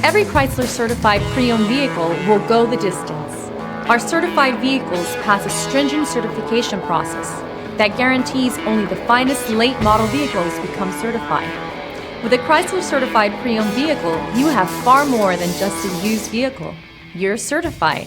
Every Chrysler certified pre-owned vehicle will go the distance. Our certified vehicles pass a stringent certification process that guarantees only the finest late model vehicles become certified. With a Chrysler certified pre-owned vehicle, you have far more than just a used vehicle. You're certified.